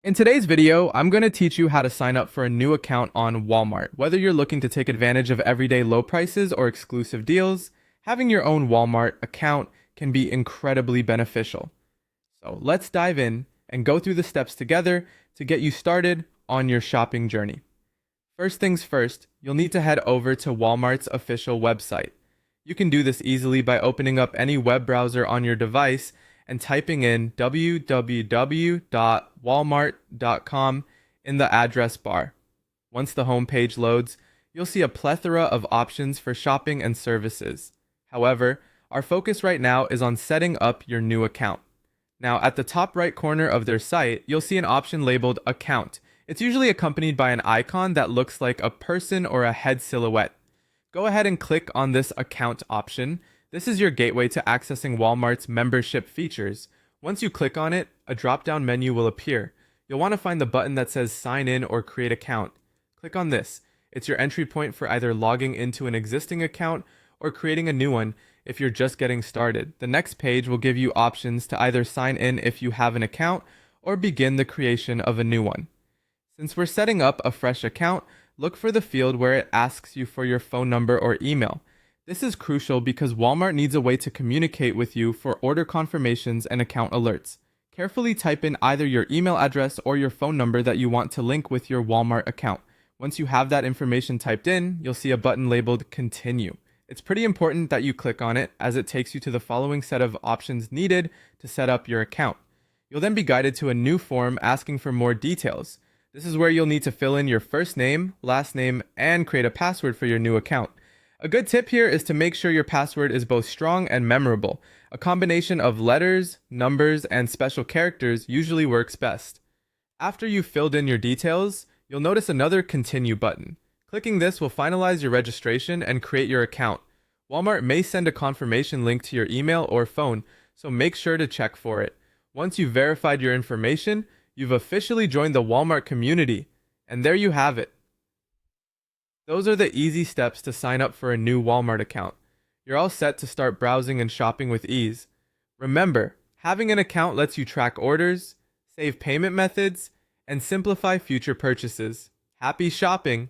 In today's video, I'm going to teach you how to sign up for a new account on Walmart. Whether you're looking to take advantage of everyday low prices or exclusive deals, having your own Walmart account can be incredibly beneficial. So let's dive in and go through the steps together to get you started on your shopping journey. First things first, you'll need to head over to Walmart's official website. You can do this easily by opening up any web browser on your device and typing in www.walmart.com in the address bar. Once the home page loads, you'll see a plethora of options for shopping and services. However, our focus right now is on setting up your new account. Now, at the top right corner of their site, you'll see an option labeled Account. It's usually accompanied by an icon that looks like a person or a head silhouette. Go ahead and click on this Account option. This is your gateway to accessing Walmart's membership features. Once you click on it, a drop-down menu will appear. You'll want to find the button that says Sign In or Create Account. Click on this. It's your entry point for either logging into an existing account or creating a new one if you're just getting started. The next page will give you options to either sign in if you have an account or begin the creation of a new one. Since we're setting up a fresh account, look for the field where it asks you for your phone number or email. This is crucial because Walmart needs a way to communicate with you for order confirmations and account alerts. Carefully type in either your email address or your phone number that you want to link with your Walmart account. Once you have that information typed in, you'll see a button labeled Continue. It's pretty important that you click on it as it takes you to the following set of options needed to set up your account. You'll then be guided to a new form asking for more details. This is where you'll need to fill in your first name, last name, and create a password for your new account. A good tip here is to make sure your password is both strong and memorable. A combination of letters, numbers, and special characters usually works best. After you've filled in your details, you'll notice another Continue button. Clicking this will finalize your registration and create your account. Walmart may send a confirmation link to your email or phone, so make sure to check for it. Once you've verified your information, you've officially joined the Walmart community, and there you have it. Those are the easy steps to sign up for a new Walmart account. You're all set to start browsing and shopping with ease. Remember, having an account lets you track orders, save payment methods, and simplify future purchases. Happy shopping!